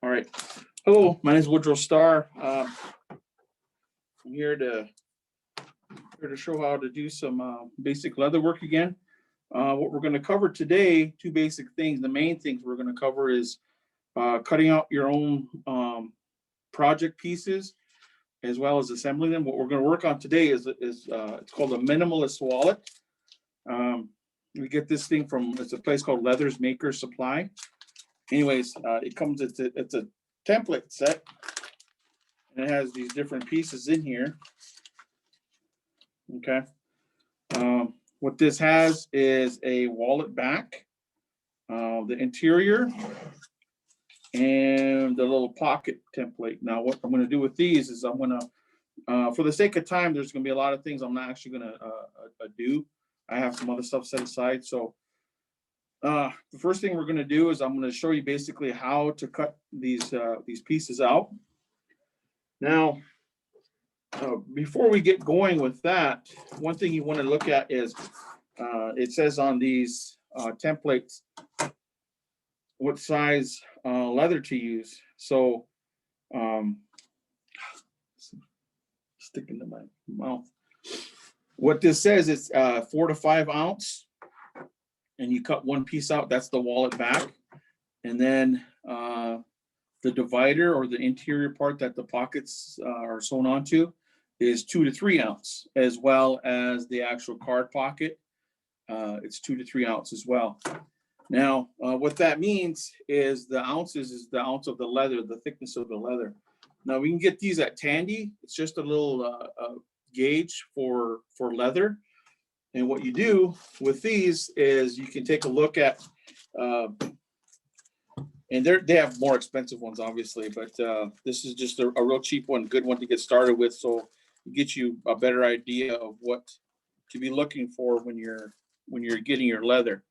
All right. Hello, my name is Woodrow Star. I'm here to show how to do some basic leather work again. What we're going to cover today, two basic things. The main things we're going to cover is cutting out your own project pieces, as well as assembling them. What we're going to work on today is it's called a minimalist wallet. We get this thing from, it's a place called Leathers Maker Supply. Anyways, it comes, it's a template set, and it has these different pieces in here. Okay. What this has is a wallet back, the interior, and the little pocket template. Now, what I'm going to do with these is I'm going to, for the sake of time, there's going to be a lot of things I'm not actually going to do. I have some other stuff set aside. So the first thing we're going to do is I'm going to show you basically how to cut these pieces out. Now, before we get going with that, one thing you want to look at is it says on these templates what size leather to use. So sticking to my mouth. What this says is 4 to 5 ounce, and you cut one piece out. That's the wallet back, and then the divider or the interior part that the pockets are sewn onto is 2 to 3 ounce, as well as the actual card pocket. It's 2 to 3 ounce as well. Now, what that means is the ounces is the ounce of the leather, the thickness of the leather. Now, we can get these at Tandy. It's just a little gauge for leather. And what you do with these is you can take a look at, and they have more expensive ones, obviously, but this is just a real cheap one, good one to get started with. So it gets you a better idea of what to be looking for when you're getting your leather.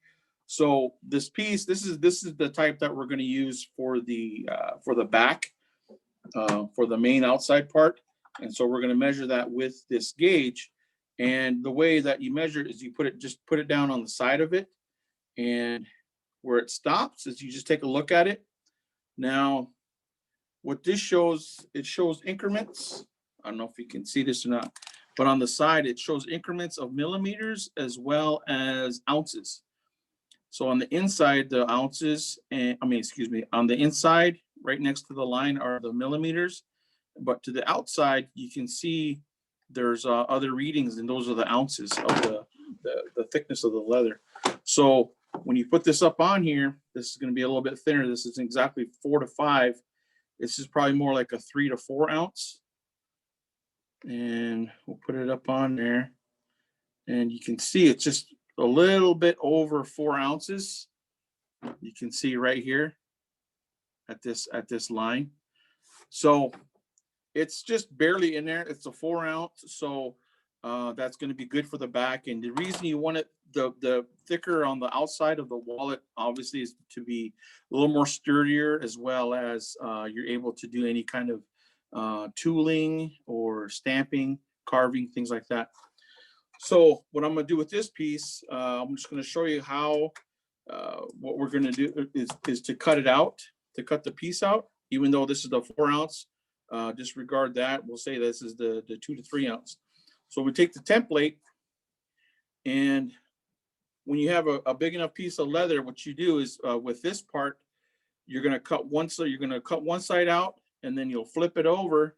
So this piece, this is the type that we're going to use for the back, for the main outside part. And so we're going to measure that with this gauge. And the way that you measure it is you just put it down on the side of it, and where it stops is you just take a look at it. Now, what this shows, it shows increments. I don't know if you can see this or not, but on the side, it shows increments of millimeters as well as ounces. So on the inside, the ounces, and on the inside, right next to the line are the millimeters, but to the outside, you can see there's other readings, and those are the ounces of the thickness of the leather. So when you put this up on here, this is going to be a little bit thinner. This isn't exactly 4 to 5. This is probably more like a 3 to 4 ounce. And we'll put it up on there. And you can see it's just a little bit over 4 ounces. You can see right here at this line. So it's just barely in there. It's a 4 ounce. So that's going to be good for the back. And the reason you want it the thicker on the outside of the wallet, obviously, is to be a little more sturdier, as well as you're able to do any kind of tooling or stamping, carving, things like that. So what I'm going to do with this piece, I'm just going to show you how what we're going to do is to cut it out, to cut the piece out. Even though this is the 4 ounce, disregard that. We'll say this is the 2 to 3 ounce. So we take the template, and when you have a big enough piece of leather, what you do is with this part, you're going to cut one side out, and then you'll flip it over,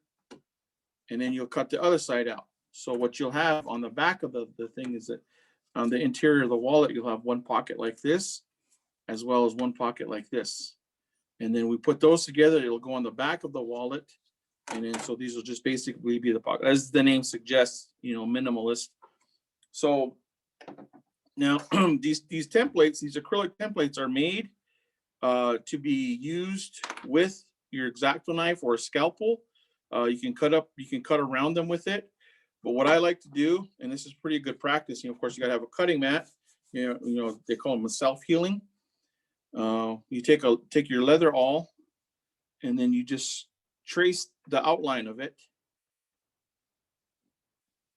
and then you'll cut the other side out. So what you'll have on the back of the thing is that on the interior of the wallet, you'll have one pocket like this, as well as one pocket like this. And then we put those together, it'll go on the back of the wallet. And then, so these will just basically be the pocket, as the name suggests, minimalist. So now these templates, these acrylic templates are made to be used with your X-Acto knife or a scalpel. You can cut around them with it. But what I like to do, and this is pretty good practice, of course, you got to have a cutting mat. They call them a self-healing. You take your leather awl, and then you just trace the outline of it.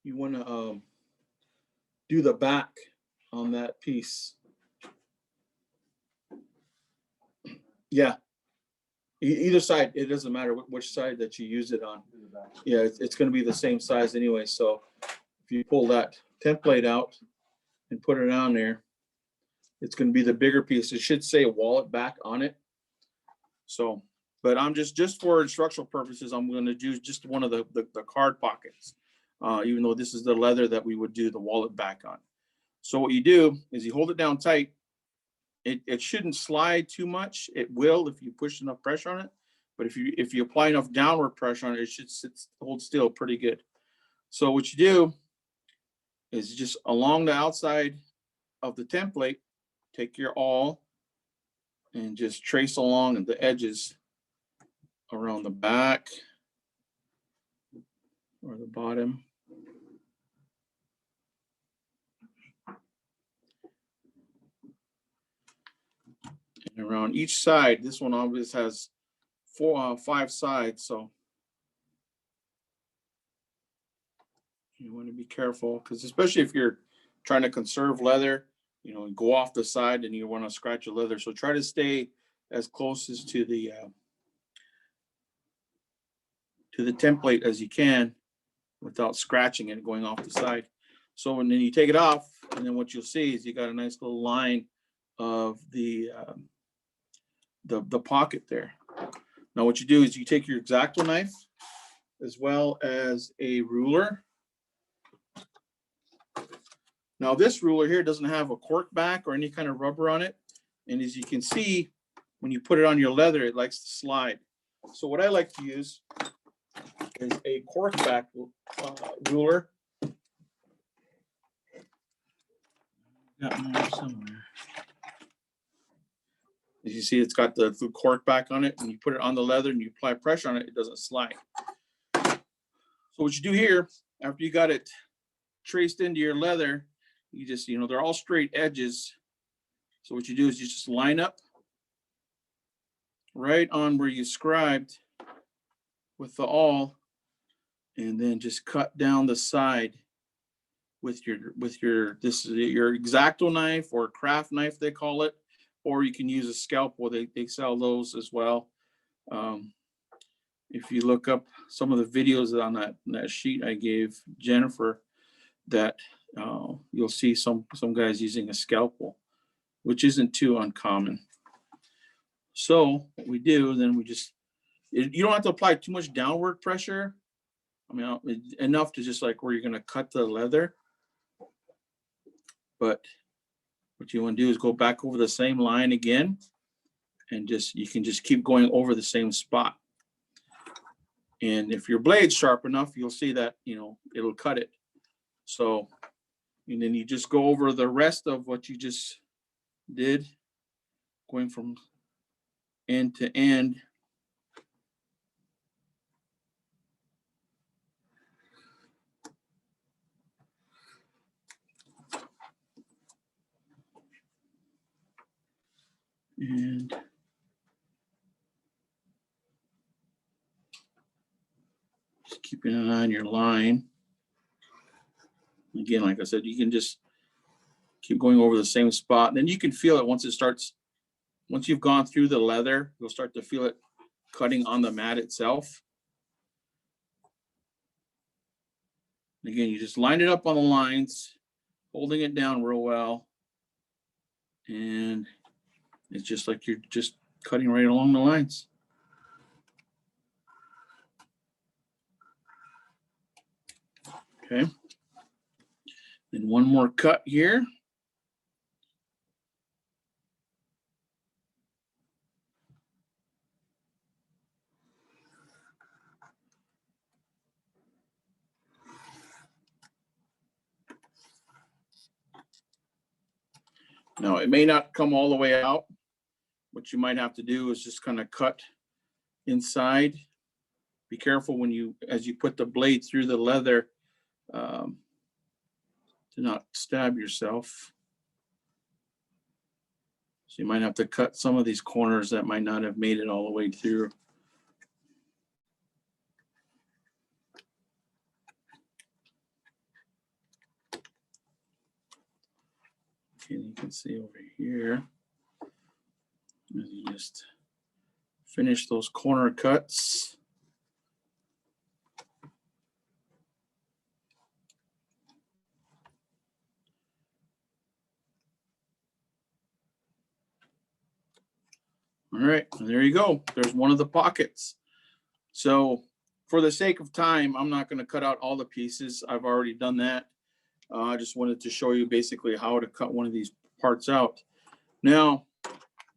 You want to do the back on that piece. Yeah. Either side, it doesn't matter which side that you use it on. Yeah, it's going to be the same size anyway. So if you pull that template out and put it on there, it's going to be the bigger piece. It should say wallet back on it. So, but I'm just for instructional purposes, I'm going to do just one of the card pockets, even though this is the leather that we would do the wallet back on. So what you do is you hold it down tight. It shouldn't slide too much. It will if you push enough pressure on it. But if you apply enough downward pressure on it, it should hold still pretty good. So what you do is just along the outside of the template, take your awl and just trace along the edges around the back or the bottom. And around each side, this one always has 5 sides, so you want to be careful, because especially if you're trying to conserve leather, you know, go off the side and you want to scratch your leather. So try to stay as close as to the template as you can without scratching it going off the side. So when then you take it off, and then what you'll see is you got a nice little line of the pocket there. Now what you do is you take your X-Acto knife as well as a ruler. Now this ruler here doesn't have a cork back or any kind of rubber on it. And as you can see, when you put it on your leather, it likes to slide. So what I like to use is a cork back ruler. Got mine somewhere. As you see, it's got the cork back on it, and you put it on the leather and you apply pressure on it, it doesn't slide. So what you do here, after you got it traced into your leather, you just, you know, they're all straight edges. So what you do is you just line up right on where you scribed with the awl, and then just cut down the side with your this is your X-Acto knife or craft knife they call it, or you can use a scalpel. They sell those as well. If you look up some of the videos on that sheet I gave Jennifer, that you'll see some guys using a scalpel, which isn't too uncommon. So what we do, then we just, you don't have to apply too much downward pressure. I mean, enough to just like where you're going to cut the leather. But what you want to do is go back over the same line again, and just, you can just keep going over the same spot. And if your blade's sharp enough, you'll see that, you know, it'll cut it. So, and then you just go over the rest of what you just did, going from end to end. And just keeping an eye on your line. Again, like I said, you can just keep going over the same spot. And then you can feel it once it starts, once you've gone through the leather, you'll start to feel it cutting on the mat itself. Again, you just line it up on the lines, holding it down real well. And it's just like you're just cutting right along the lines. Okay. Then one more cut here. Now, it may not come all the way out. What you might have to do is just kind of cut inside. Be careful when you, as you put the blade through the leather, to not stab yourself. So you might have to cut some of these corners that might not have made it all the way through. Okay, you can see over here, you just Finish those corner cuts. All right, there you go. There's one of the pockets. So for the sake of time, I'm not going to cut out all the pieces. I've already done that. I just wanted to show you basically how to cut one of these parts out. Now,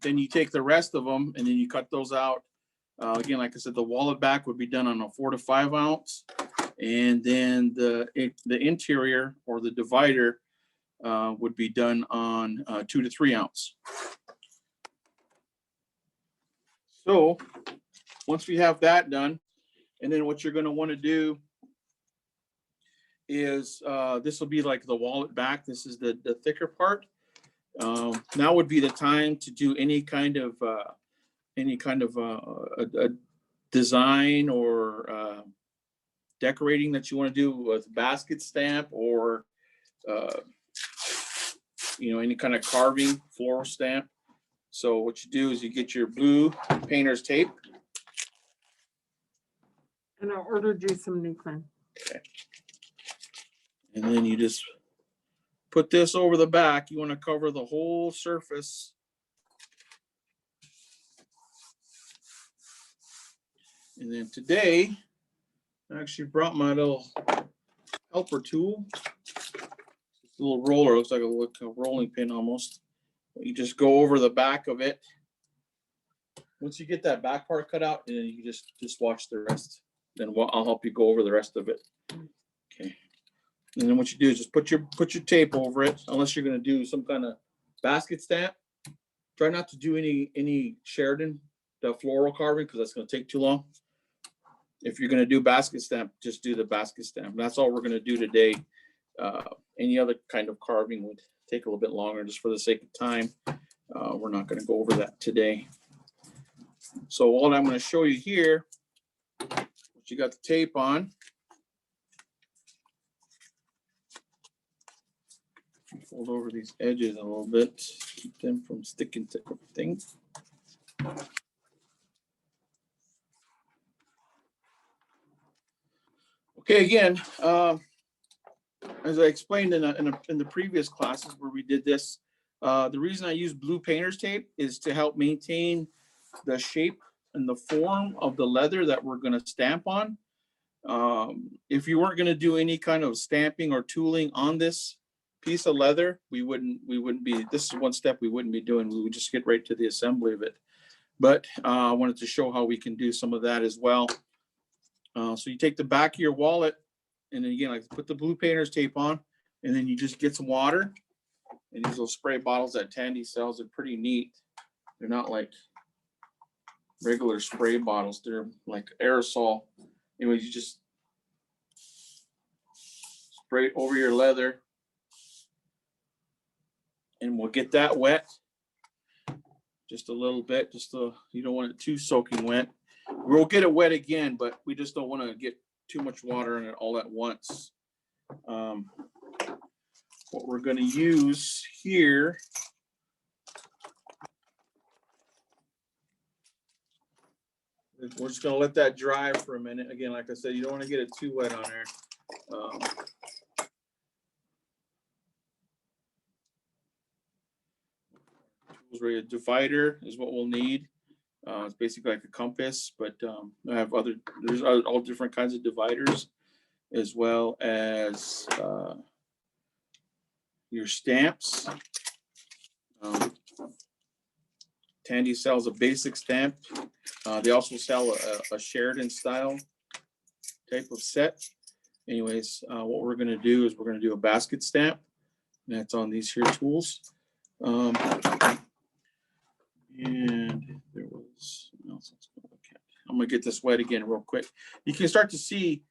then you take the rest of them and then you cut those out. Again, like I said, the wallet back would be done on a 4 to 5 ounce. And then the interior or the divider would be done on 2 to 3 ounce. So once we have that done, and then what you're going to want to do is this will be like the wallet back. This is the thicker part. Now would be the time to do any kind of a design or decorating that you want to do with basket stamp or any kind of carving, floral stamp. So what you do is you get your blue painter's tape. And I ordered you some new pen. Okay. And then you just put this over the back. You want to cover the whole surface. And then today, I actually brought my little helper tool. It's a little roller, looks like a rolling pin almost. You just go over the back of it. Once you get that back part cut out, and then you just watch the rest. Then I'll help you go over the rest of it. Okay. And then what you do is just put your tape over it, unless you're going to do some kind of basket stamp. Try not to do any Sheridan, the floral carving, because that's going to take too long. If you're going to do basket stamp, just do the basket stamp. That's all we're going to do today. Any other kind of carving would take a little bit longer, just for the sake of time. We're not going to go over that today. So what I'm going to show you here, you got the tape on. Fold over these edges a little bit, keep them from sticking to everything. Okay, again, as I explained in the previous classes where we did this, the reason I use blue painter's tape is to help maintain the shape and the form of the leather that we're going to stamp on. If you weren't going to do any kind of stamping or tooling on this piece of leather, we wouldn't be, this is one step we wouldn't be doing. We would just get right to the assembly of it. But I wanted to show how we can do some of that as well. So you take the back of your wallet, and then again, like put the blue painter's tape on, and then you just get some water. And these little spray bottles that Tandy sells are pretty neat. They're not like regular spray bottles. They're like aerosol. Anyways, you just spray it over your leather, and we'll get that wet just a little bit. You don't want it too soaking wet. We'll get it wet again, but we just don't want to get too much water in it all at once. What we're going to use here is we're just going to let that dry for a minute. Again, like I said, you don't want to get it too wet on there. A divider is what we'll need. It's basically like a compass, but I have there's all different kinds of dividers, as well as your stamps. Tandy sells a basic stamp. They also sell a Sheridan style type of set. Anyways, what we're going to do is we're going to do a basket stamp. And that's on these here tools. And there was something else I was going to look at. I'm going to get this wet again real quick. You can start to see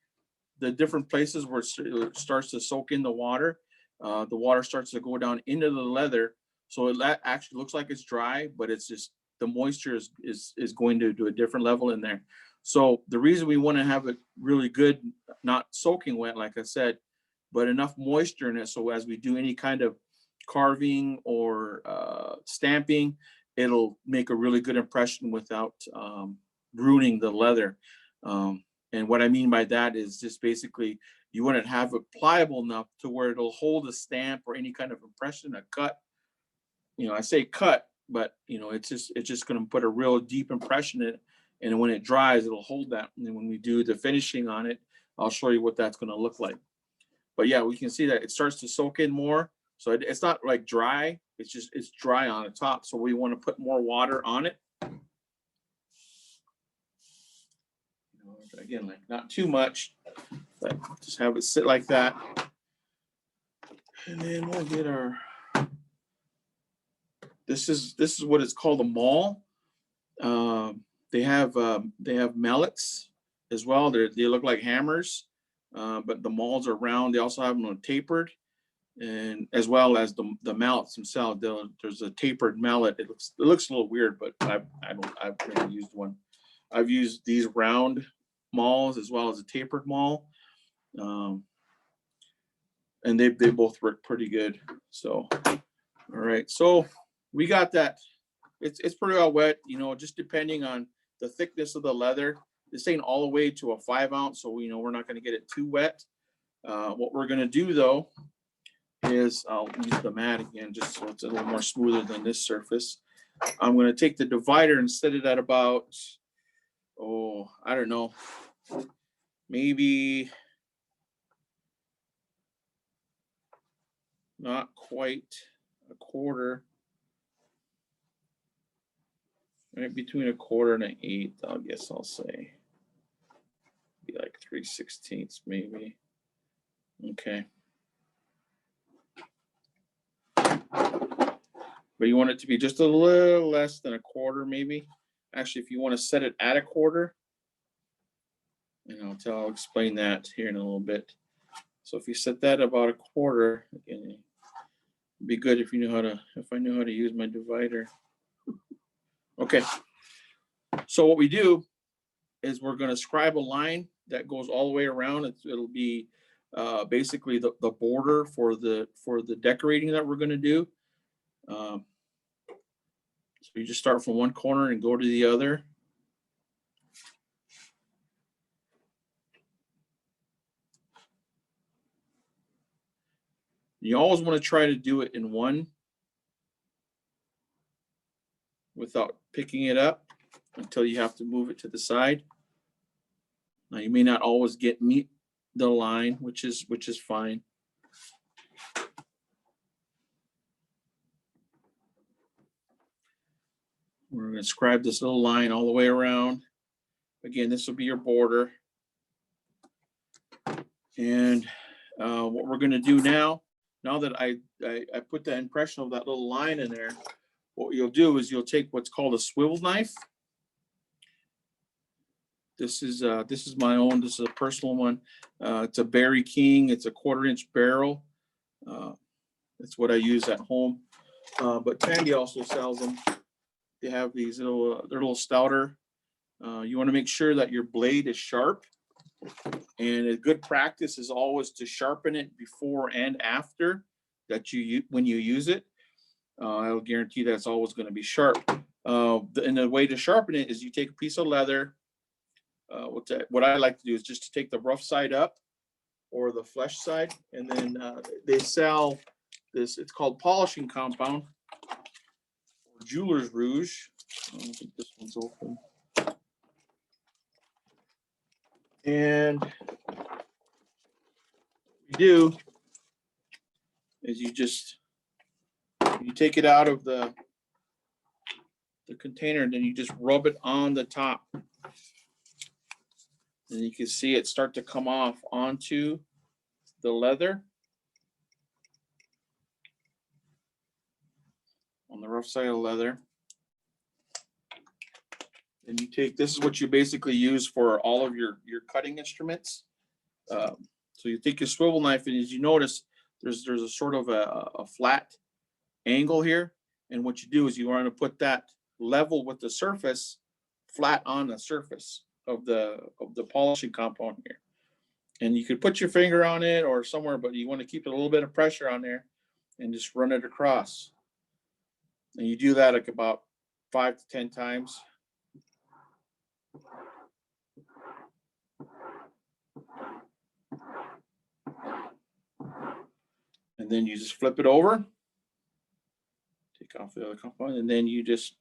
the different places where it starts to soak in the water. The water starts to go down into the leather. So that actually looks like it's dry, but it's just the moisture is going to do a different level in there. So the reason we want to have it really good, not soaking wet, like I said, but enough moisture in it. So as we do any kind of carving or stamping, it'll make a really good impression without ruining the leather. And what I mean by that is just basically you want to have it pliable enough to where it'll hold a stamp or any kind of impression, a cut. I say cut, but it's just going to put a real deep impression in it. And when it dries, it'll hold that. And then when we do the finishing on it, I'll show you what that's going to look like. But yeah, we can see that it starts to soak in more. So it's not like dry. It's dry on the top. So we want to put more water on it. Again, like not too much, but just have it sit like that. And then we'll get our, this is what it's called, a maul. They have mallets as well. They look like hammers, but the mauls are round. They also have them tapered, and as well as the mallets themselves. There's a tapered mallet. It looks a little weird, but I've never used one. I've used these round mauls as well as a tapered maul, and they both work pretty good. So, all right, so we got that. It's pretty well wet, just depending on the thickness of the leather. This ain't all the way to a 5 ounce, so we're not going to get it too wet. What we're going to do though is I'll use the mat again just so it's a little more smoother than this surface. I'm going to take the divider and set it at about, I don't know, maybe not quite a quarter, right between a quarter and an eighth, I guess I'll say. Be like 3/16 maybe. Okay. But you want it to be just a little less than a quarter, maybe. Actually, if you want to set it at a quarter, and I'll explain that here in a little bit. So if you set that about a quarter, again, it'd be good if I knew how to use my divider. Okay. So what we do is we're going to scribe a line that goes all the way around. It'll be basically the border for the decorating that we're going to do. So you just start from one corner and go to the other. You always want to try to do it in one without picking it up until you have to move it to the side. Now you may not always meet the line, which is fine. We're going to scribe this little line all the way around. Again, this will be your border. And what we're going to do now that I put the impression of that little line in there, what you'll do is you'll take what's called a swivel knife. This is my own. This is a personal one. It's a Barry King. It's a 1/4-inch barrel. It's what I use at home. But Tandy also sells them. They have these they're a little stouter. You want to make sure that your blade is sharp. And a good practice is always to sharpen it before and after when you use it. I'll guarantee that's always going to be sharp. And the way to sharpen it is you take a piece of leather. What I like to do is just to take the rough side up or the flesh side, and then they sell this. It's called polishing compound or jeweler's rouge. I don't think this one's open. And what you do is you take it out of the container, and then you just rub it on the top. And you can see it start to come off onto the leather on the rough side of the leather. And you take, this is what you basically use for all of your cutting instruments. So you take your swivel knife, and as you notice, there's a sort of a flat angle here. And what you do is you want to put that level with the surface, flat on the surface of the polishing compound here. And you could put your finger on it or somewhere, but you want to keep a little bit of pressure on there and just run it across. And you do that like about 5 to 10 times. And then you just flip it over, take off the other component, and then you just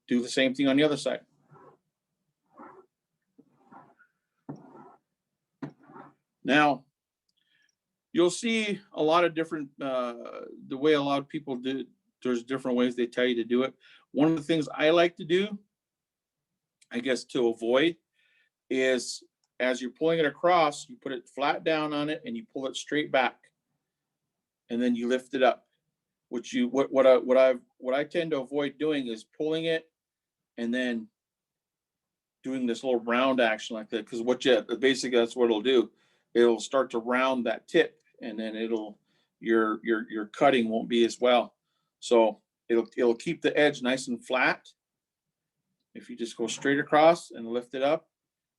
do the same thing on the other side. Now, you'll see a lot of different, the way a lot of people do, there's different ways they tell you to do it. One of the things I like to do, I guess to avoid, is as you're pulling it across, you put it flat down on it and you pull it straight back. And then you lift it up. What I tend to avoid doing is pulling it and then doing this little round action like that, because basically that's what it'll do. It'll start to round that tip, and then your cutting won't be as well. So it'll keep the edge nice and flat if you just go straight across and lift it up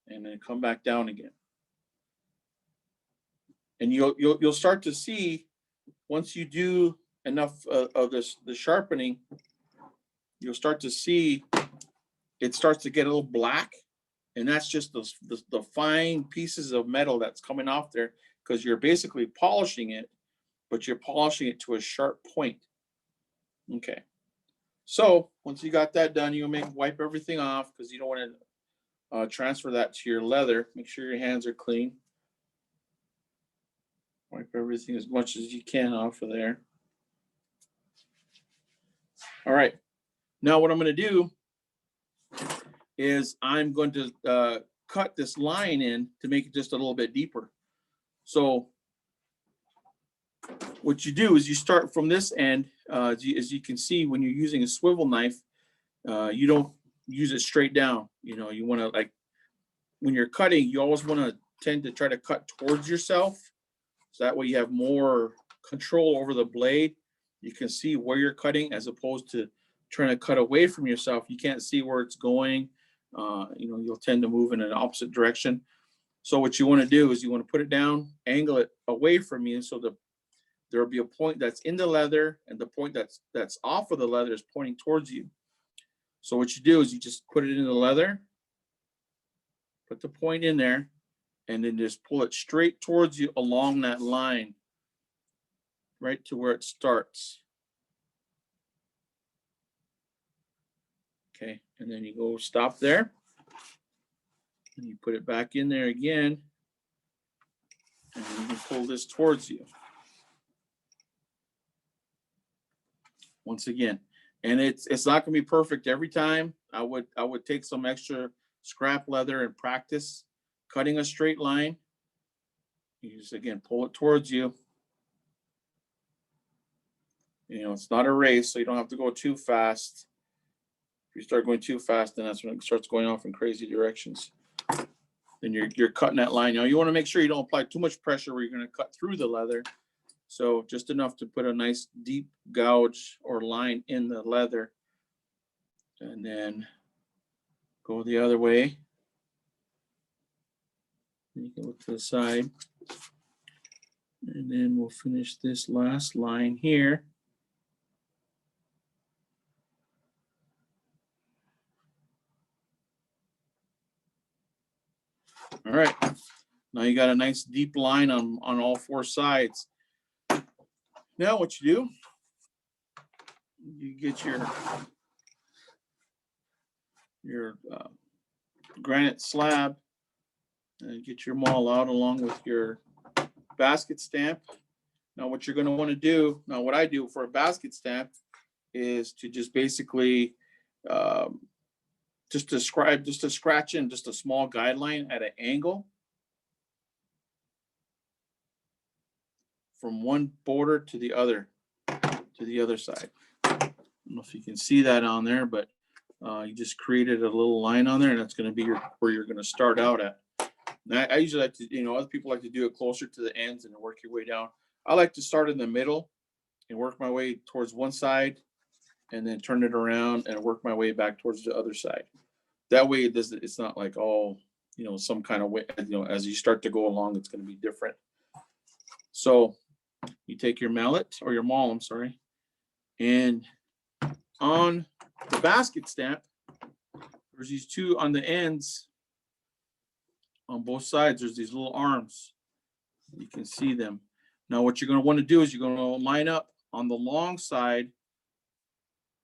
and then come back down again. And you'll start to see, once you do enough of the sharpening, you'll start to see it starts to get a little black, and that's just the fine pieces of metal that's coming off there, because you're basically polishing it, but you're polishing it to a sharp point. Okay, so once you got that done, you'll wipe everything off, because you don't want to transfer that to your leather. Make sure your hands are clean. Wipe everything as much as you can off of there. All right, now what I'm going to do is I'm going to cut this line in to make it just a little bit deeper. So what you do is you start from this end. As you can see, when you're using a swivel knife, you don't use it straight down. You know, you want to, like, when you're cutting, you always want to tend to try to cut towards yourself. So that way you have more control over the blade. You can see where you're cutting, as opposed to trying to cut away from yourself. You can't see where it's going. You know, you'll tend to move in an opposite direction. So what you want to do is you want to put it down, angle it away from you, so there will be a point that's in the leather, and the point that's off of the leather is pointing towards you. So what you do is you just put it in the leather, put the point in there, and then just pull it straight towards you along that line, right to where it starts. Okay, and then you go stop there, and you put it back in there again, and then you can pull this towards you. Once again, and it's not going to be perfect every time. I would take some extra scrap leather and practice cutting a straight line. You just, again, pull it towards you. You know, it's not a race, so you don't have to go too fast. If you start going too fast, then that's when it starts going off in crazy directions. Then you're cutting that line. Now you want to make sure you don't apply too much pressure where you're going to cut through the leather. So just enough to put a nice deep gouge or line in the leather, and then go the other way. You can look to the side, and then we'll finish this last line here. All right, now you got a nice deep line on all four sides. Now what you do, you get your granite slab, and get your maul out along with your basket stamp. Now what you're going to want to do, now what I do for a basket stamp is to just basically just to scratch in just a small guideline at an angle from one border to the other side. I don't know if you can see that on there, but you just created a little line on there, and that's going to be where you're going to start out at. And I usually like to, you know, other people like to do it closer to the ends and work your way down. I like to start in the middle and work my way towards one side, and then turn it around and work my way back towards the other side. That way it's not like all, you know, some kind of way, you know, as you start to go along, it's going to be different. So you take your mallet or your maul, I'm sorry, and on the basket stamp, there's these two on the ends. On both sides, there's these little arms. You can see them. Now, what you're going to want to do is you're going to line up on the long side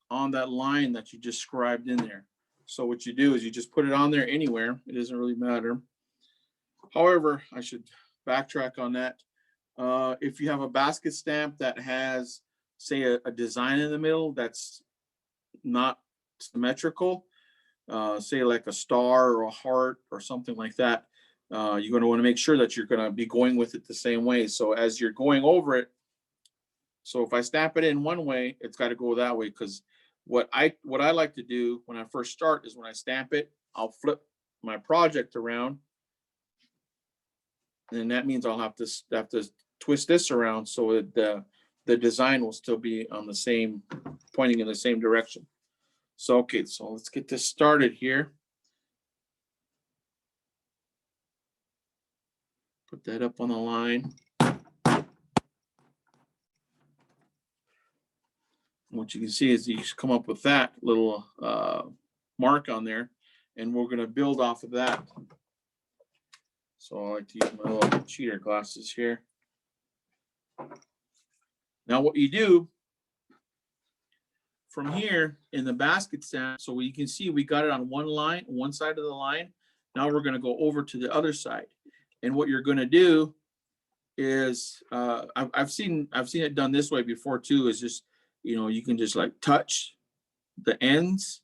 on that line that you just scribed in there. So what you do is you just put it on there anywhere. It doesn't really matter. However, I should backtrack on that. If you have a basket stamp that has, say, a design in the middle that's not symmetrical, say like a star or a heart or something like that, you're going to want to make sure that you're going to be going with it the same way. So as you're going over it, so if I stamp it in one way, it's got to go that way, because what I like to do when I first start is when I stamp it, I'll flip my project around, and that means I'll have to twist this around so that the design will still be on the same, pointing in the same direction. So okay, so let's get this started here. Put that up on the line. What you can see is you come up with that little mark on there, and we're going to build off of that. So I like to use my little cheater glasses here. Now what you do from here in the basket stamp, so you can see we got it on one line, one side of the line. Now we're going to go over to the other side, and what you're going to do is I've seen it done this way before too. Is just, you know, you can just like touch the ends,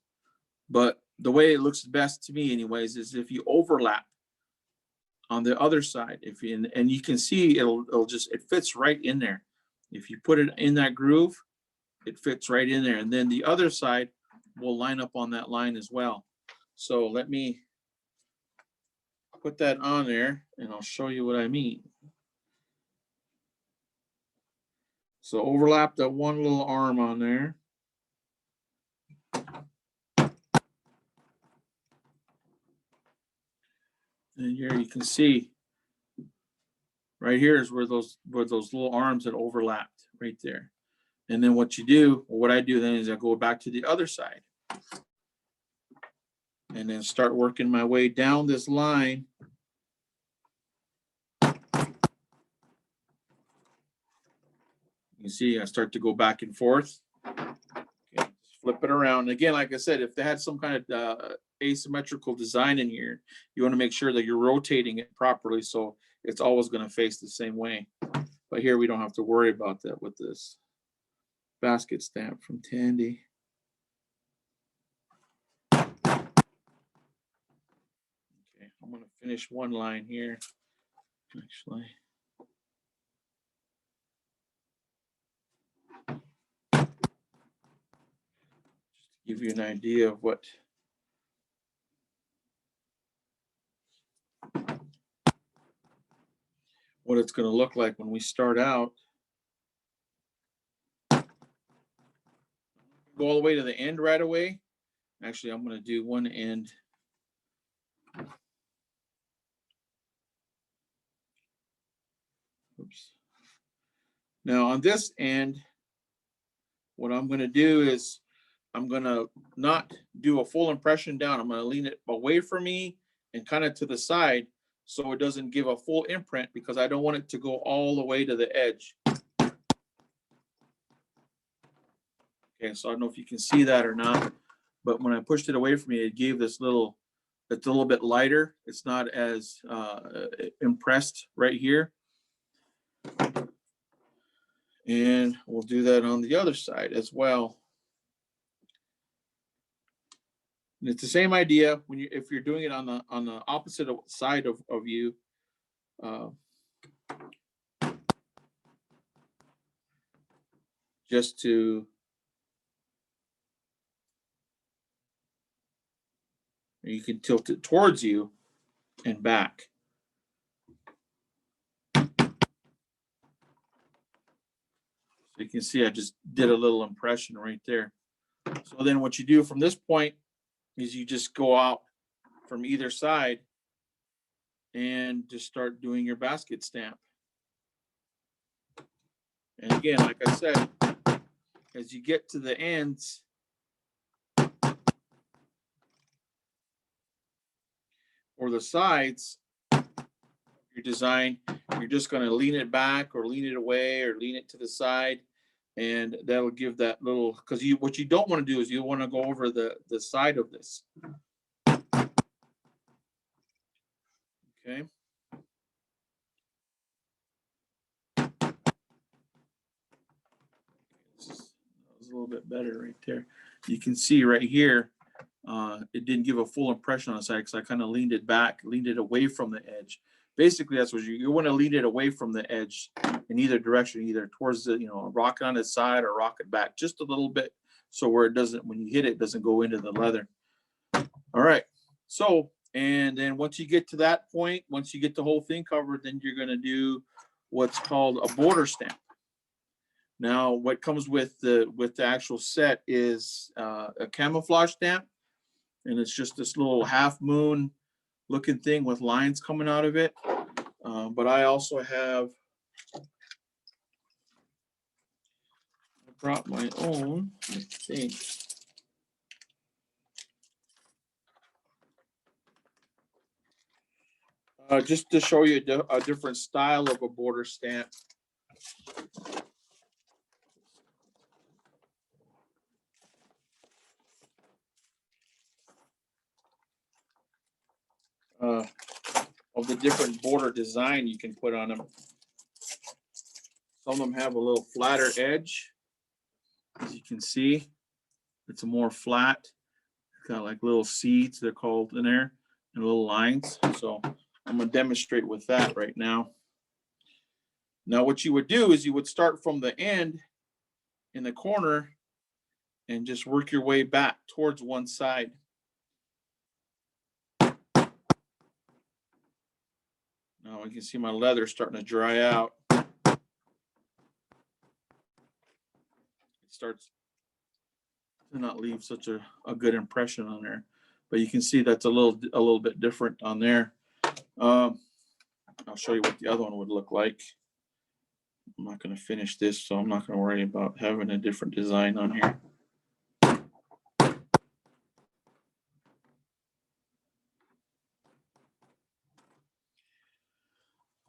but the way it looks best to me anyways is if you overlap on the other side. If you, and you can see it fits right in there. If you put it in that groove, it fits right in there, and then the other side will line up on that line as well. So let me put that on there and I'll show you what I mean. So overlap that one little arm on there. And here you can see right here is where those little arms had overlapped right there. And then what you do, or what I do then, is I go back to the other side and then start working my way down this line. You see, I start to go back and forth. Okay, flip it around. And again, like I said, if they had some kind of asymmetrical design in here, you want to make sure that you're rotating it properly so it's always going to face the same way. But here we don't have to worry about that with this basket stamp from Tandy. Okay, I'm going to finish one line here, actually. Give you an idea of what it's going to look like when we start out. Go all the way to the end right away. Actually, I'm going to do one end. Oops. Now on this end, what I'm going to do is I'm going to not do a full impression down. I'm going to lean it away from me and kind of to the side so it doesn't give a full imprint, because I don't want it to go all the way to the edge. Okay, so I don't know if you can see that or not, but when I pushed it away from me, it gave this little, it's a little bit lighter. It's not as impressed right here. And we'll do that on the other side as well. And it's the same idea when you, if you're doing it on the opposite side of you. Just to you can tilt it towards you and back. So you can see I just did a little impression right there. So then what you do from this point is you just go out from either side and just start doing your basket stamp. And again, like I said, as you get to the ends, or the sides, your design, you're just going to lean it back or lean it away or lean it to the side. And that'll give that little, because what you don't want to do is you want to go over the side of this. Okay. That was a little bit better right there. You can see right here, it didn't give a full impression on the side because I kind of leaned it back, leaned it away from the edge. Basically, that's what you want to lean it away from the edge in either direction, either towards the, rock it on its side or rock it back just a little bit. So where it doesn't, when you hit it, it doesn't go into the leather. All right. So, and then once you get to that point, once you get the whole thing covered, then you're going to do what's called a border stamp. Now, what comes with the actual set is a camouflage stamp, and it's just this little half moon looking thing with lines coming out of it. But I also have, I brought my own, I think. Just to show you a different style of a border stamp. Of the different border design you can put on them. Some of them have a little flatter edge, as you can see. It's a more flat, kind of like little seeds, they're called in there, and little lines. So I'm going to demonstrate with that right now. Now what you would do is you would start from the end in the corner and just work your way back towards one side. Now you can see my leather starting to dry out. It starts to not leave such a good impression on there, but you can see that's a little bit different on there. I'll show you what the other one would look like. I'm not going to finish this, so I'm not going to worry about having a different design on here.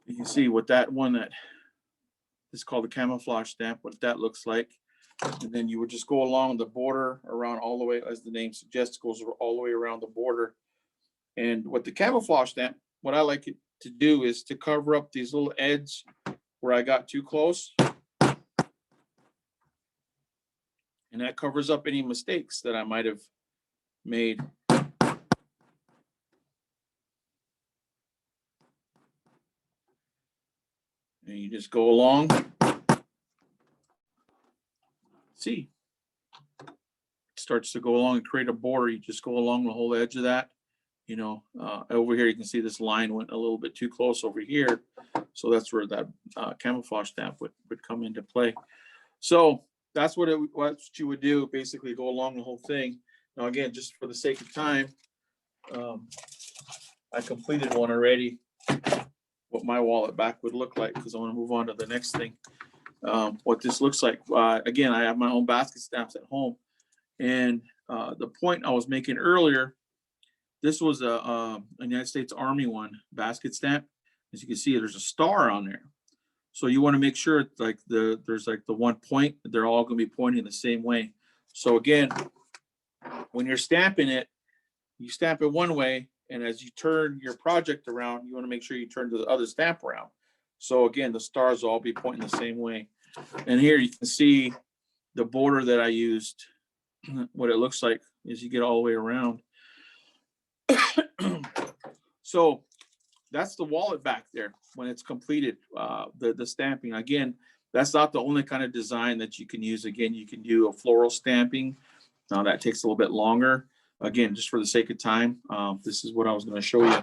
You can see what that one that is called the camouflage stamp, what that looks like. And then you would just go along the border around all the way, as the name suggests, goes all the way around the border. And what the camouflage stamp, what I like it to do is to cover up these little edges where I got too close. And that covers up any mistakes that I might have made. And you just go along. See, it starts to go along and create a border. You just go along the whole edge of that. Over here you can see this line went a little bit too close over here. So that's where that camouflage stamp would come into play. So that's what you would do, basically go along the whole thing. Now again, just for the sake of time, I completed one already, what my wallet back would look like, because I want to move on to the next thing. What this looks like. Again, I have my own basket stamps at home. And the point I was making earlier, this was a United States Army one basket stamp. As you can see, there's a star on there. So you want to make sure like there's like the one point, they're all going to be pointing the same way. So again, when you're stamping it, you stamp it one way, and as you turn your project around, you want to make sure you turn the other stamp around. So again, the stars will all be pointing the same way. And here you can see the border that I used, what it looks like as you get all the way around. So that's the wallet back there when it's completed, the stamping. Again, that's not the only kind of design that you can use. Again, you can do a floral stamping. Now that takes a little bit longer. Again, just for the sake of time, this is what I was going to show you.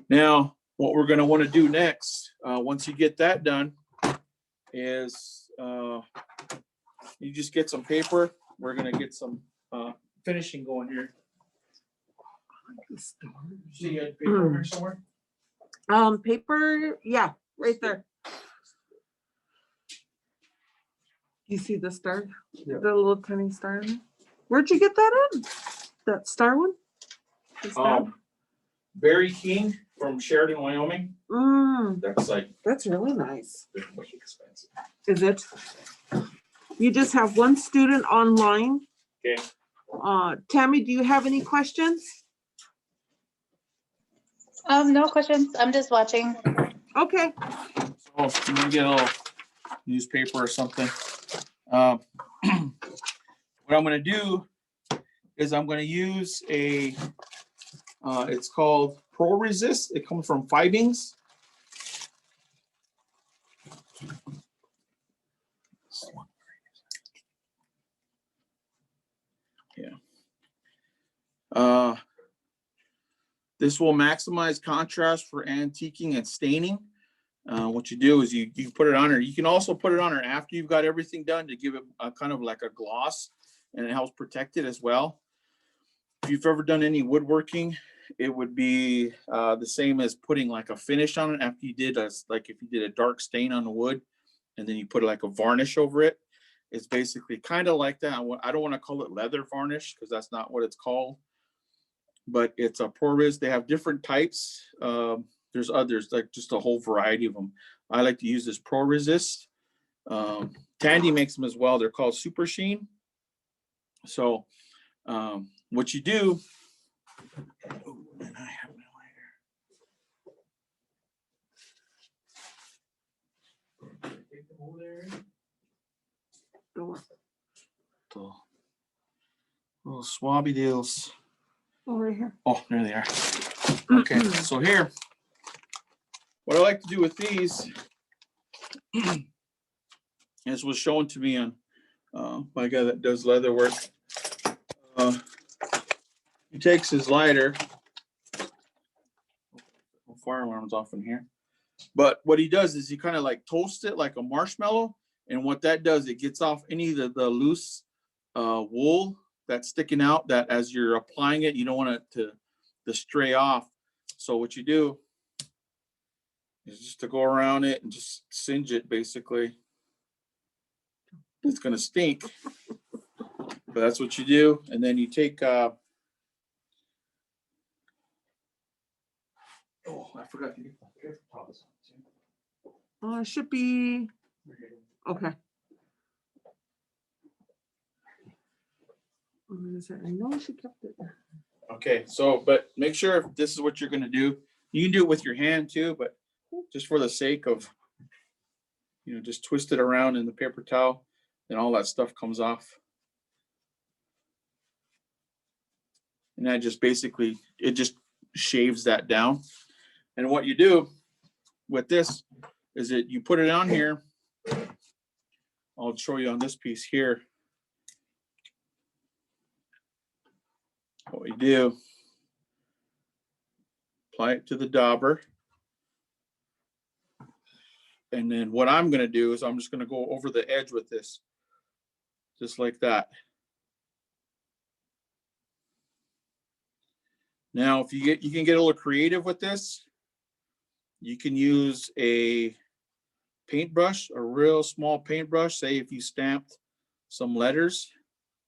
Now, what we're going to want to do next, once you get that done, is you just get some paper. We're going to get some finishing going here. See you paper here somewhere? Paper, yeah, right there. You see the star? Yeah. The little tiny star in there? Where'd you get that in? That star one? The star? Berry King from Sheridan, Wyoming. That's like That's really nice. way expensive. Is it? You just have one student online. Okay. Tammy, do you have any questions? No questions. I'm just watching. Okay. So I'm gonna get a little newspaper or something. What I'm gonna do is I'm gonna use a, it's called Pro Resist. It comes from Fibings. Yeah. This will maximize contrast for antiquing and staining. What you do is you put it on her. You can also put it on her after you've got everything done to give it a kind of like a gloss, and it helps protect it as well. If you've ever done any woodworking, it would be the same as putting like a finish on it after you did like if you did a dark stain on the wood and then you put like a varnish over it. It's basically kind of like that. I don't want to call it leather varnish because that's not what it's called, but it's a Pro-Res. They have different types. There's others, like just a whole variety of them. I like to use this Pro Resist. Tandy makes them as well. They're called Super Sheen. So what you do, oh, and I have no idea. Take them over there. The little swabby deals. Over here. Oh, there they are. Okay, so here, what I like to do with these, as was shown to me on by a guy that does leather work, he takes his lighter. Fire alarm's off in here. But what he does is he kind of like toasts it like a marshmallow, and what that does, it gets off any of the loose wool that's sticking out. That as you're applying it, you don't want it to stray off. So what you do is just to go around it and just singe it. Basically, it's gonna stink, but that's what you do. And then you take. Oh, I forgot to get the paper towels. It should be okay. I know she kept it. Okay, so but make sure if this is what you're gonna do. You can do it with your hand too, but just for the sake of, just twist it around in the paper towel, and all that stuff comes off. And that just basically, it just shaves that down. And what you do with this is that you put it on here. I'll show you on this piece here. What we do, apply it to the dauber. And then what I'm going to do is I'm just going to go over the edge with this, just like that. Now, if you can get a little creative with this, you can use a paintbrush, a real small paintbrush. Say if you stamped some letters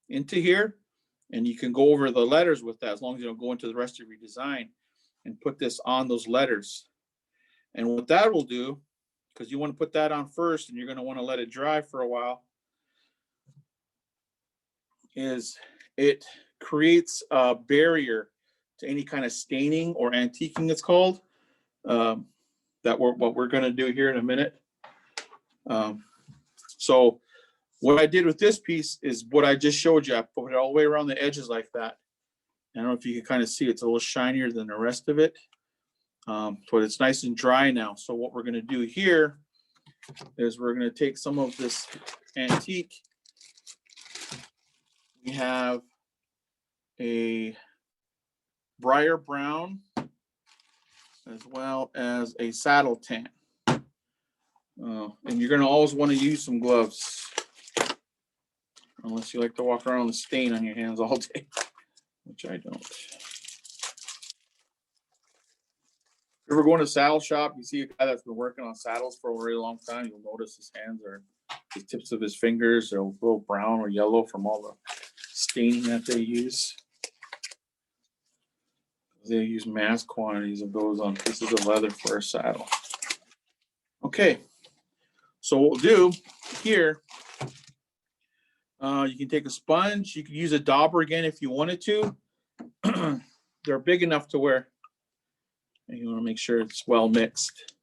into here, and you can go over the letters with that as long as you don't go into the rest of your design, and put this on those letters. And what that will do, because you want to put that on first and you're going to want to let it dry for a while, is it creates a barrier to any kind of staining or antiquing, it's called, what we're going to do here in a minute. So what I did with this piece is what I just showed you. I put it all the way around the edges like that. I don't know if you can kind of see, it's a little shinier than the rest of it. But it's nice and dry now. So what we're going to do here is we're going to take some of this antique. We have a briar brown as well as a saddle tan. And you're going to always want to use some gloves, unless you like to walk around with a stain on your hands all day, which I don't. If you ever go in a saddle shop, you see a guy that's been working on saddles for a very long time, you'll notice his hands are, the tips of his fingers are a little brown or yellow from all the staining that they use. They use mass quantities of those on pieces of leather for a saddle. Okay, so what we'll do here, you can take a sponge. You can use a dauber again if you wanted to. They're big enough to where you want to make sure it's well mixed.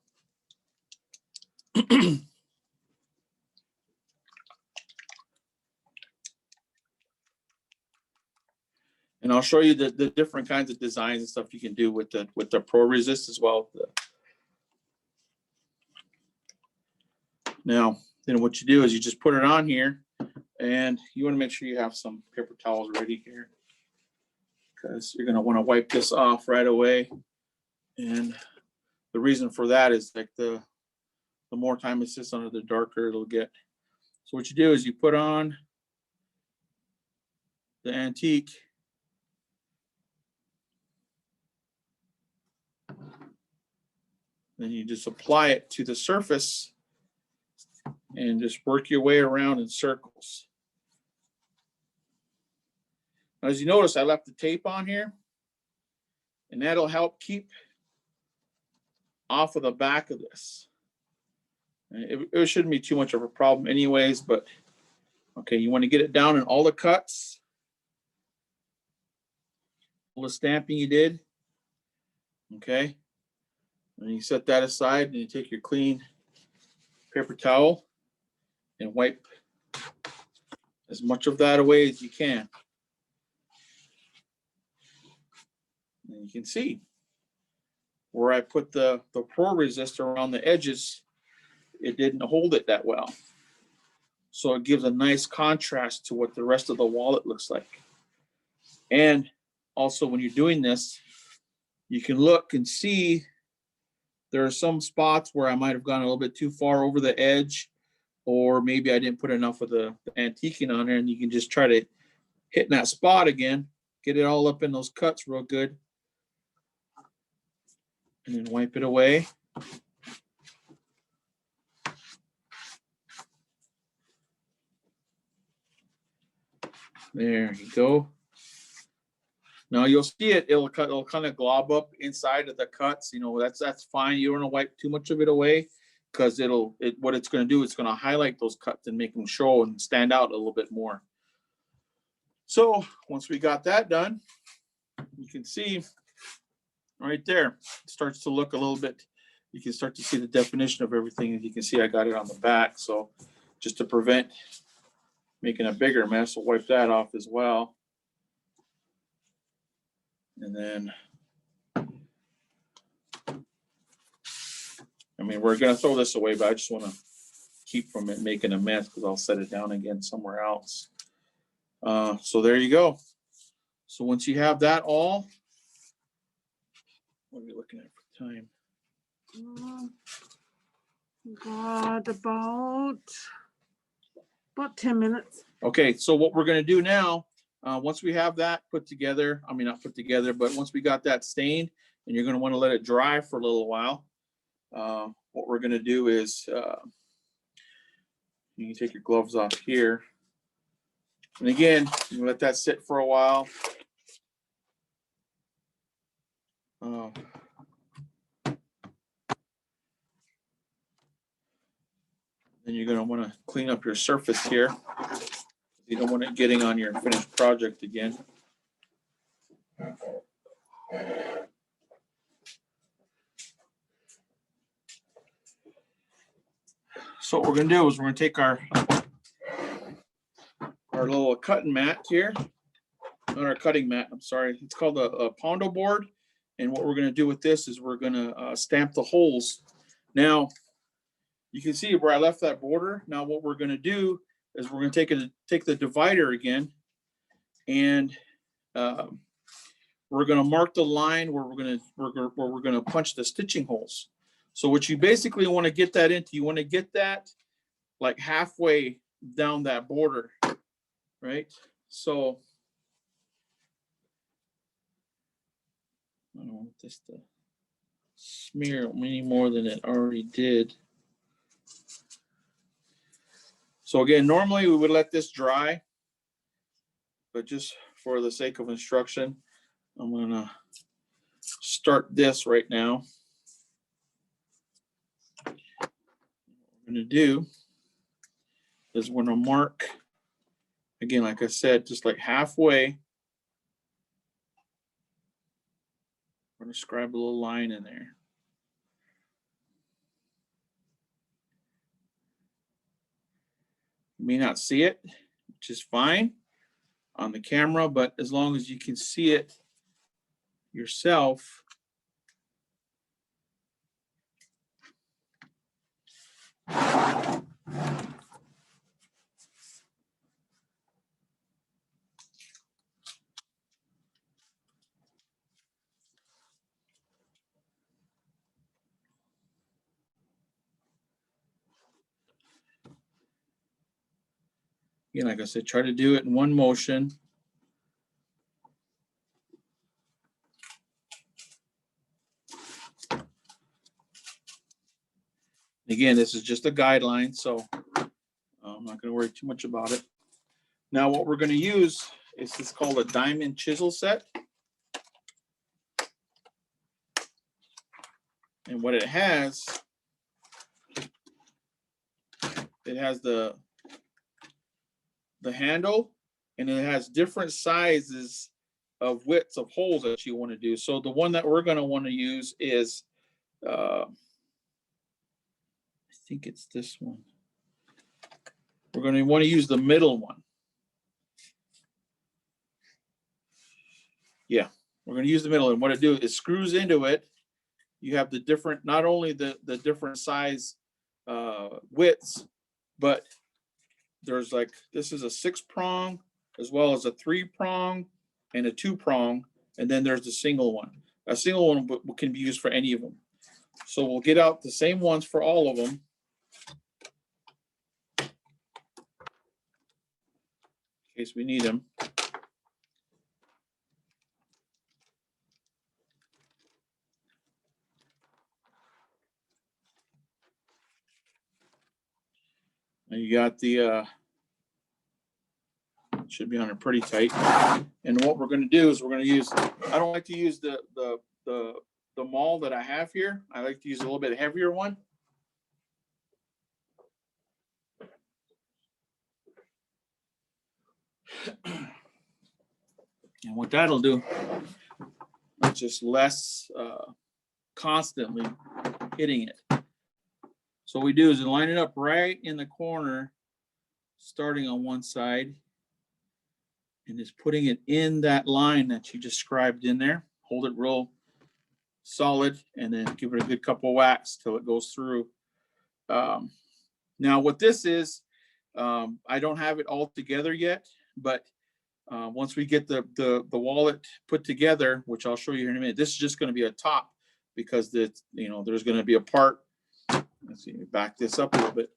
And I'll show you the different kinds of designs and stuff you can do with the Pro Resist as well. Now, then what you do is you just put it on here, and you want to make sure you have some paper towels ready here, because you're going to want to wipe this off right away. And the reason for that is like the more time it sits under, the darker it'll get. So what you do is you put on the antique. Then you just apply it to the surface and just work your way around in circles. Now, as you notice, I left the tape on here, and that'll help keep off of the back of this. It shouldn't be too much of a problem anyways, but okay, you want to get it down in all the cuts, all the stamping you did, okay? And you set that aside, and you take your clean paper towel and wipe as much of that away as you can. And you can see where I put the Pro Resist around the edges, it didn't hold it that well. So it gives a nice contrast to what the rest of the wallet looks like. And also when you're doing this, you can look and see there are some spots where I might have gone a little bit too far over the edge, or maybe I didn't put enough of the antiquing on there, and you can just try to hit in that spot again, get it all up in those cuts real good, and then wipe it away. There you go. Now you'll see it, it'll kind of glob up inside of the cuts. You know, that's fine. You don't want to wipe too much of it away, because what it's going to do, it's going to highlight those cuts and make them show and stand out a little bit more. So once we got that done, you can see right there, it starts to look a little bit, you can start to see the definition of everything. As you can see, I got it on the back. So just to prevent making a bigger mess, we'll wipe that off as well. And then, I mean, we're going to throw this away, but I just want to keep from it making a mess, because I'll set it down again somewhere else. So there you go. So once you have that all, what are we looking at for time? Got about 10 minutes. Okay, so what we're going to do now, once we have that put together, I mean, not put together, but once we got that stained, and you're going to want to let it dry for a little while, what we're going to do is you can take your gloves off here. And again, you let that sit for a while. Then you're going to want to clean up your surface here. You don't want it getting on your finished project again. So what we're going to do is we're going to take our little cutting mat here, not our cutting mat, I'm sorry. It's called a Pondo board. And what we're going to do with this is we're going to stamp the holes. Now, you can see where I left that border. Now what we're going to do is we're going to take the divider again, and we're going to mark the line where we're going to punch the stitching holes. So what you basically want to get that into, you want to get that like halfway down that border, right? So I don't want this to smear any more than it already did. So again, normally we would let this dry, but just for the sake of instruction, I'm gonna start this right now. What we're going to do is we're going to mark, again, like I said, just like halfway. We're going to scribe a little line in there. You may not see it, which is fine on the camera, but as long as you can see it yourself. Again, like I said, try to do it in one motion. Again, this is just a guideline, so I'm not going to worry too much about it. Now, what we're going to use is this called a diamond chisel set. And what it has the handle, and it has different sizes of widths of holes that you want to do. So the one that we're going to want to use is, I think it's this one. We're going to want to use the middle one. Yeah, we're going to use the middle, and what it do is screws into it. You have the different, not only the different size widths, but there's like, this is a 6-prong as well as a 3-prong and a 2-prong, and then there's the single one. A single one can be used for any of them. So we'll get out the same ones for all of them. In case we need them. And you got the, should be on there pretty tight. And what we're going to do is we're going to use, I don't like to use the maul that I have here. I like to use a little bit heavier one. And what that'll do, it's just less constantly hitting it. So what we do is line it up right in the corner, starting on one side, and just putting it in that line that you just scribed in there. Hold it real solid, and then give it a good couple whacks till it goes through. Now what this is, I don't have it all together yet, but once we get the wallet put together, which I'll show you here in a minute, this is just going to be a top, because there's going to be a part. Let's see, back this up a little bit.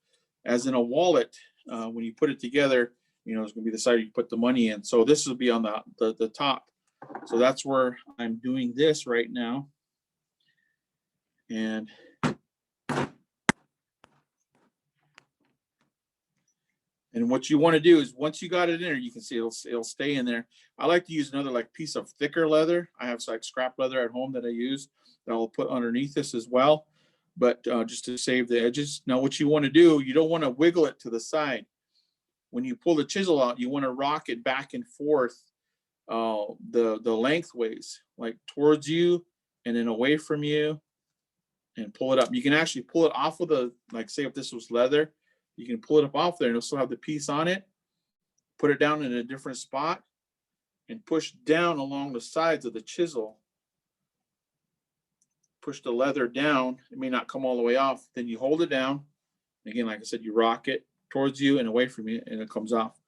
As in a wallet, when you put it together, it's going to be the side you put the money in. So this will be on the top. So that's where I'm doing this right now. And what you want to do is, once you got it in there, you can see it'll stay in there. I like to use another piece of thicker leather. I have scrap leather at home that I use that I'll put underneath this as well, but just to save the edges. Now what you want to do, you don't want to wiggle it to the side. When you pull the chisel out, you want to rock it back and forth the lengthways, like towards you and then away from you, and pull it up. You can actually pull it off of the, say if this was leather, you can pull it up off there and it'll still have the piece on it. Put it down in a different spot and push down along the sides of the chisel. Push the leather down. It may not come all the way off. Then you hold it down. Again, like I said, you rock it towards you and away from you, and it comes off.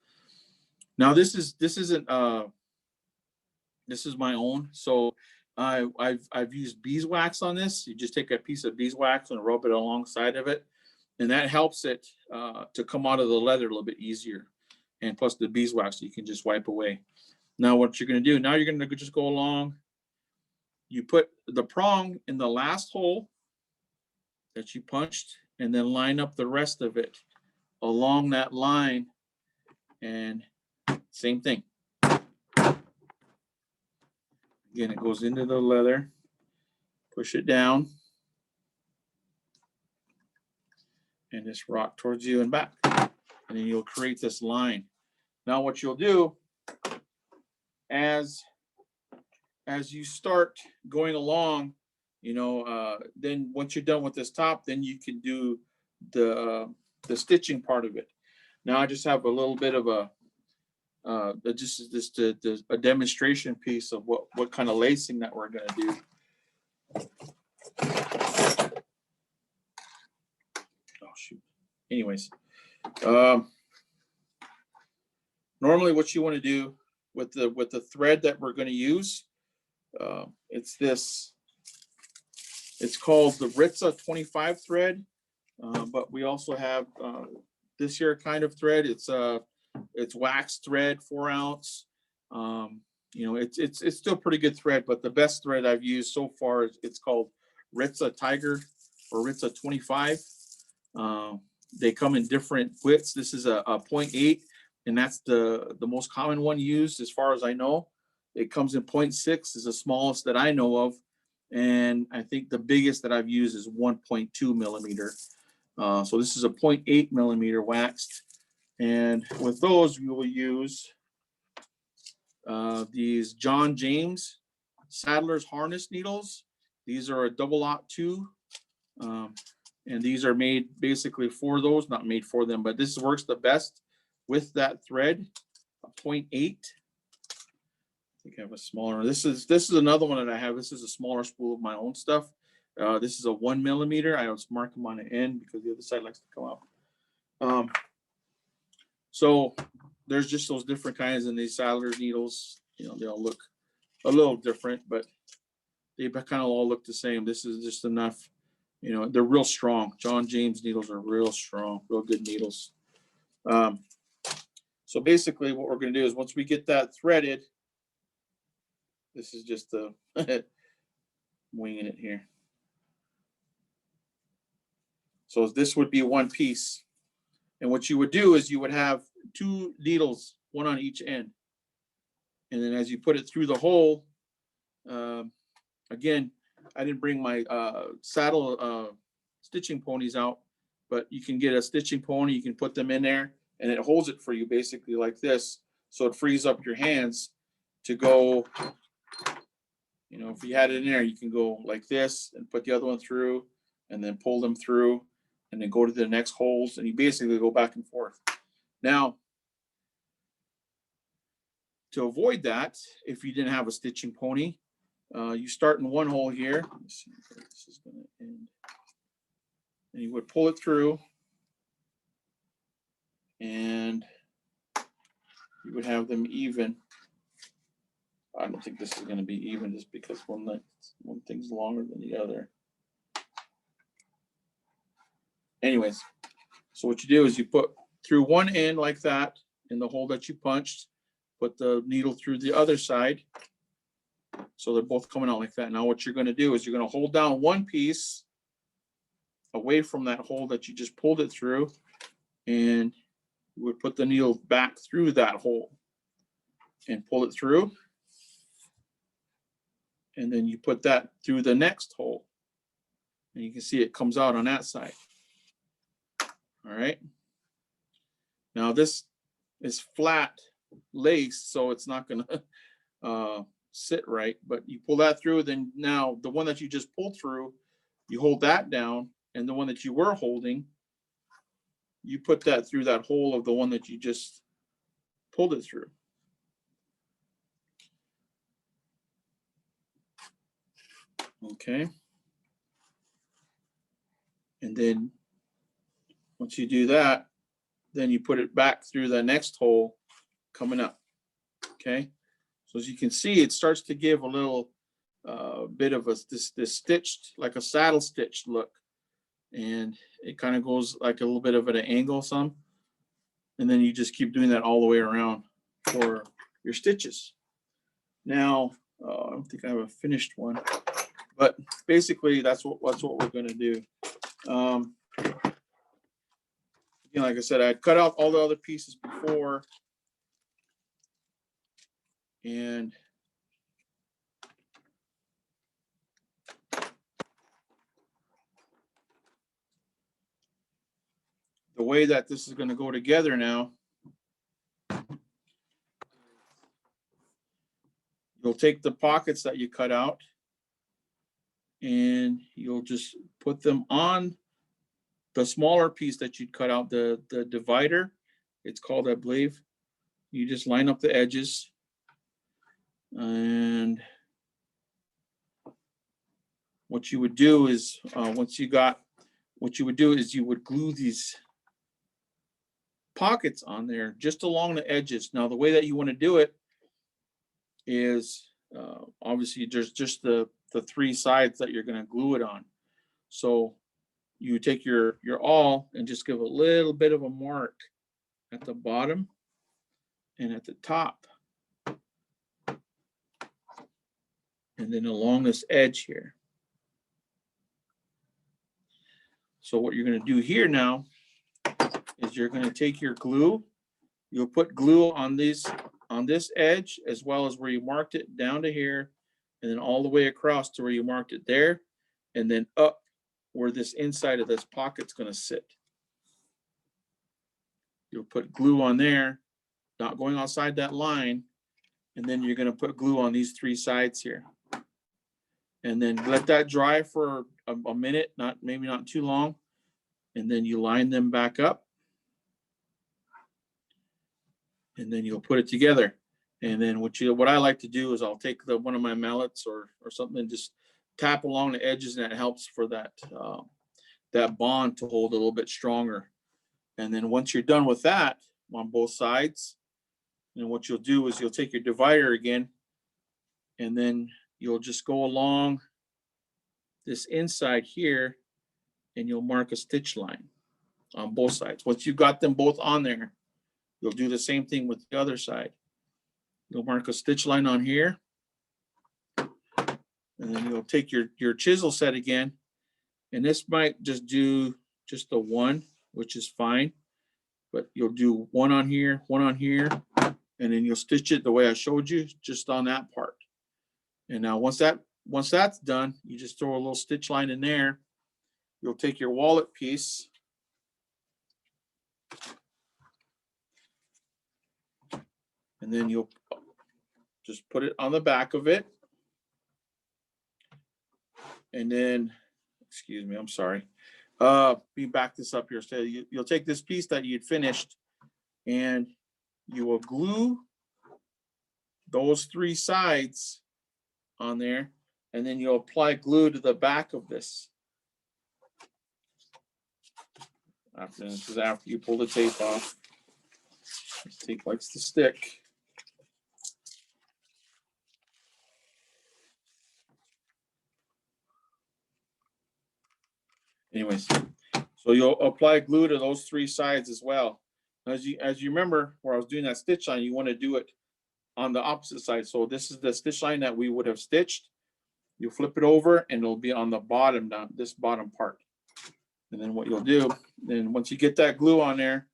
Now this is my own. So I've used beeswax on this. You just take a piece of beeswax and rub it alongside of it, and that helps it to come out of the leather a little bit easier. And plus the beeswax, you can just wipe away. Now what you're going to do, now you're going to just go along. You put the prong in the last hole that you punched, and then line up the rest of it along that line, and same thing. Again, it goes into the leather, push it down, and just rock towards you and back. And then you'll create this line. Now what you'll do as you start going along, you know, then once you're done with this top, then you can do the stitching part of it. Now I just have a little bit of a just a demonstration piece of what kind of lacing that we're going to do. Oh shoot. Anyways, normally what you want to do with the thread that we're going to use, it's called the Ritza 25 thread, but we also have this here kind of thread. It's wax thread, 4 ounce. You know, it's still pretty good thread, but the best thread I've used so far it's called Ritza Tiger or Ritza 25. They come in different widths. This is a 0.8, and that's the most common one used as far as I know. It comes in 0.6 is the smallest that I know of, and I think the biggest that I've used is 1.2 millimeter. So this is a 0.8 millimeter waxed, and with those we will use these John James Saddler's harness needles. These are a 0.02. And these are made basically for those, not made for them, but this works the best with that thread, a 0.8. I think I have a smaller. This is another one that I have. This is a smaller spool of my own stuff. This is a 1 millimeter. I was mark them on the end because the other side likes to come out. So there's just those different kinds in these Saddler's needles. You know, they all look a little different, but they kind of all look the same. This is just enough. You know, they're real strong. John James needles are real strong, real good needles. So basically what we're going to do is once we get that threaded, this is just the winging it here. So this would be one piece. And what you would do is you would have 2 needles, one on each end. And then as you put it through the hole, again, I didn't bring my saddle stitching ponies out, but you can get a stitching pony, you can put them in there, and it holds it for you basically like this. So it frees up your hands to go, you know, if you had it in there, you can go like this and put the other one through and then pull them through and then go to the next holes, and you basically go back and forth. Now, to avoid that, if you didn't have a stitching pony, you start in one hole here. Let me see where this is going to end. And you would pull it through, and you would have them even. I don't think this is going to be even just because one thing's longer than the other. Anyways, so what you do is you put through one end like that in the hole that you punched, put the needle through the other side. So they're both coming out like that. Now what you're going to do is you're going to hold down one piece away from that hole that you just pulled it through, and you would put the needle back through that hole and pull it through. And then you put that through the next hole, and you can see it comes out on that side. All right. Now this is flat lace, so it's not going to sit right, but you pull that through. Then now the one that you just pulled through, you hold that down, and the one that you were holding, you put that through that hole of the one that you just pulled it through. Okay. And then once you do that, then you put it back through the next hole coming up. Okay. So as you can see, it starts to give a little bit of this stitched, like a saddle stitched look. And it kind of goes like a little bit of an angle some. And then you just keep doing that all the way around for your stitches. Now, I don't think I have a finished one, but basically that's what we're going to do. Again, like I said, I cut out all the other pieces before, and way that this is going to go together now, you'll take the pockets that you cut out and you'll just put them on the smaller piece that you cut out, the divider. It's called, I believe. You just line up the edges, and what you would do is you would glue these pockets on there just along the edges. Now, the way that you want to do it is obviously there's just the three sides that you're going to glue it on. So you take your awl and just give a little bit of a mark at the bottom and at the top, and then along this edge here. So what you're going to do here now is you're going to take your glue. You'll put glue on this edge as well as where you marked it down to here, and then all the way across to where you marked it there, and then up where this inside of this pocket's going to sit. You'll put glue on there, not going outside that line, and then you're going to put glue on these three sides here. And then let that dry for a minute, maybe not too long, and then you line them back up. And then you'll put it together. And then what I like to do is I'll take one of my mallets or something and just tap along the edges, and that helps for that bond to hold a little bit stronger. And then once you're done with that on both sides, and what you'll do is you'll take your divider again, and then you'll just go along this inside here, and you'll mark a stitch line on both sides. Once you've got them both on there, you'll do the same thing with the other side. You'll mark a stitch line on here, and then you'll take your chisel set again, and this might just do just the one, which is fine, but you'll do one on here, and then you'll stitch it the way I showed you, just on that part. And now once that's done, you just throw a little stitch line in there. You'll take your wallet piece, and then you'll just put it on the back of it. And then, excuse me, I'm sorry. Let me back this up here. So you'll take this piece that you'd finished, and you will glue those three sides on there, and then you'll apply glue to the back of this. After you pull the tape off. The tape likes to stick. Anyways, so you'll apply glue to those three sides as well. As you remember, where I was doing that stitch line, you want to do it on the opposite side. So this is the stitch line that we would have stitched. You flip it over, and it'll be on the bottom, down this bottom part. And then what you'll do, then once you get that glue on there,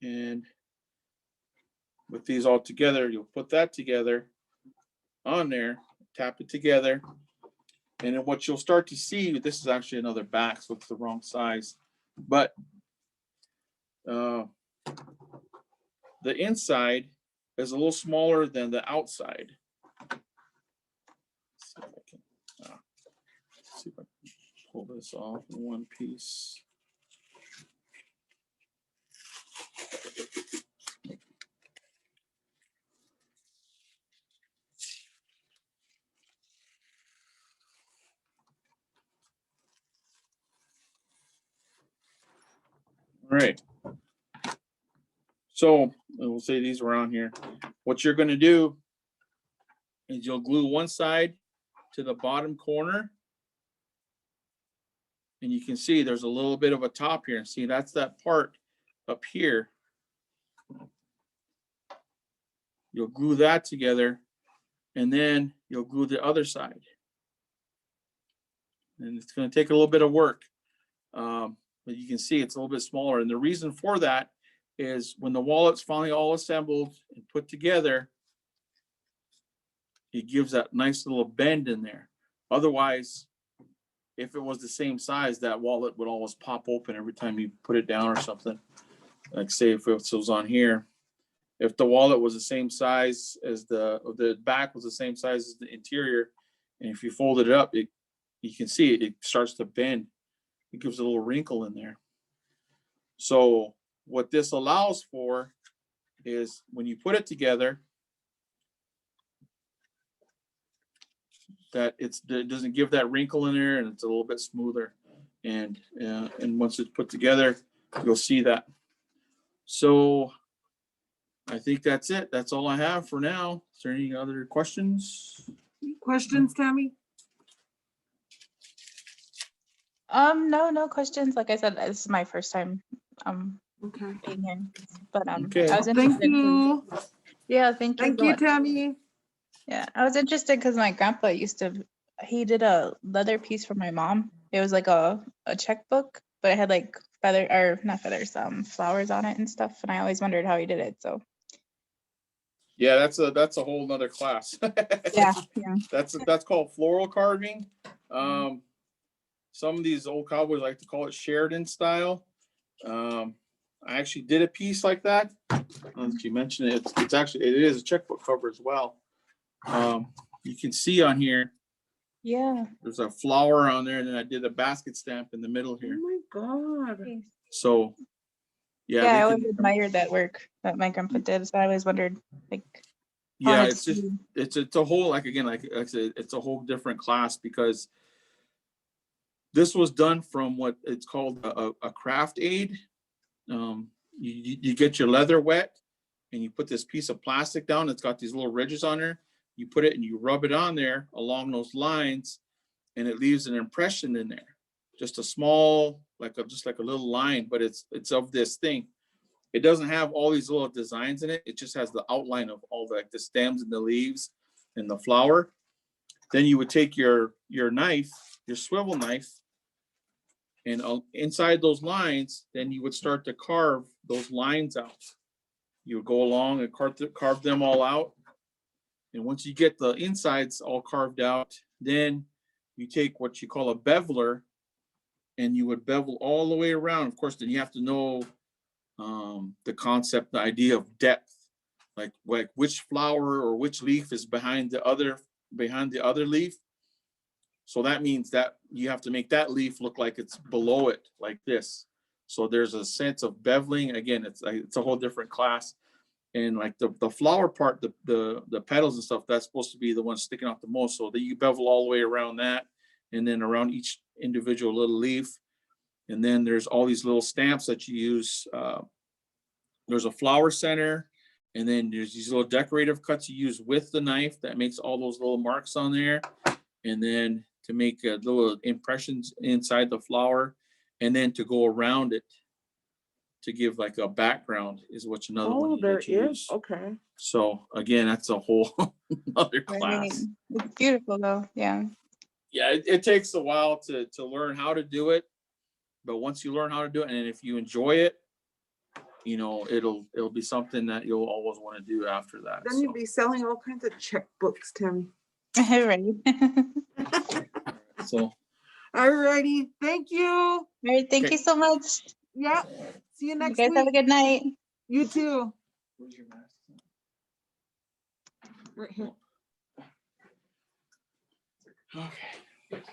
and with these all together, you'll put that together on there, tap it together. And then what you'll start to see, this is actually another back, so it's the wrong size, but the inside is a little smaller than the outside. Let's see if I can pull this off in one piece. All right. So we'll say these were on here. What you're going to do is you'll glue one side to the bottom corner. And you can see there's a little bit of a top here. See, that's that part up here. You'll glue that together, and then you'll glue the other side. And it's going to take a little bit of work. But you can see it's a little bit smaller. And the reason for that is when the wallet's finally all assembled and put together, it gives that nice little bend in there. Otherwise, if it was the same size, that wallet would always pop open every time you put it down or something. Like say if it was on here, if the wallet was the same size as the back was the same size as the interior, and if you fold it up, you can see it starts to bend. It gives a little wrinkle in there. So what this allows for is when you put it together, that it doesn't give that wrinkle in there, and it's a little bit smoother. And once it's put together, you'll see that. So I think that's it. That's all I have for now. Is there any other questions? Questions, Tammy? No questions. Like I said, this is my first time Okay. being here. But Okay. I was Thank interested. you. Yeah, thank you. Thank so you, much. Tammy. Yeah, I was interested because my grandpa he did a leather piece for my mom. It was like a checkbook, but it had like not feathers, flowers on it and stuff. And I always wondered how he did it. So Yeah, that's a whole nother class. yeah. That's called floral carving. Some of these old cowboys like to call it Sheridan style. I actually did a piece like that. As you mentioned it, it is a checkbook cover as well. You can see on here, Yeah. there's a flower on there, and then I did a basket stamp in the middle Oh here. my God. So, yeah, Yeah, I always admired that work that my grandpa did. So I always wondered, like, yeah, Oh, it's a whole, like I said, it's a whole different class, because this was done from what it's called a craft aid. You get your leather wet, and you put this piece of plastic down. It's got these little ridges on there. You put it and you rub it on there along those lines, and it leaves an impression in there. Just a small, just like a little line, but it's of this thing. It doesn't have all these little designs in it. It just has the outline of all the stems and the leaves and the flower. Then you would take your knife, your swivel knife, and inside those lines, then you would start to carve those lines out. You would go along and carve them all out. And once you get the insides all carved out, then you take what you call a beveler, and you would bevel all the way around. Of course, then you have to know the concept, the idea of depth, like which flower or which leaf is behind the other leaf. So that means that you have to make that leaf look like it's below it, like this. So there's a sense of beveling. Again, it's a whole different class. And like the flower part, the petals and stuff, that's supposed to be the one sticking out the most. So that you bevel all the way around that, and then around each individual little leaf. And then there's all these little stamps that you use. There's a flower center, and then there's these little decorative cuts you use with the knife that makes all those little marks on there. And then to make little impressions inside the flower, and then to go around it to give like a background is what's another one. Oh, there you is. use. Okay. So again, that's a whole other Right. class. It's beautiful though. Yeah. Yeah, it takes a while to learn how to do it, but once you learn how to do it, and if you enjoy it, it'll be something that you'll always want to do after that. Then you'd be selling all kinds of checkbooks, Tammy. Right. So All righty. Thank you. All right. Thank Okay. you so much. Yeah. See you You next guys have a week. good night. You too. where's your mask? Right here. Okay.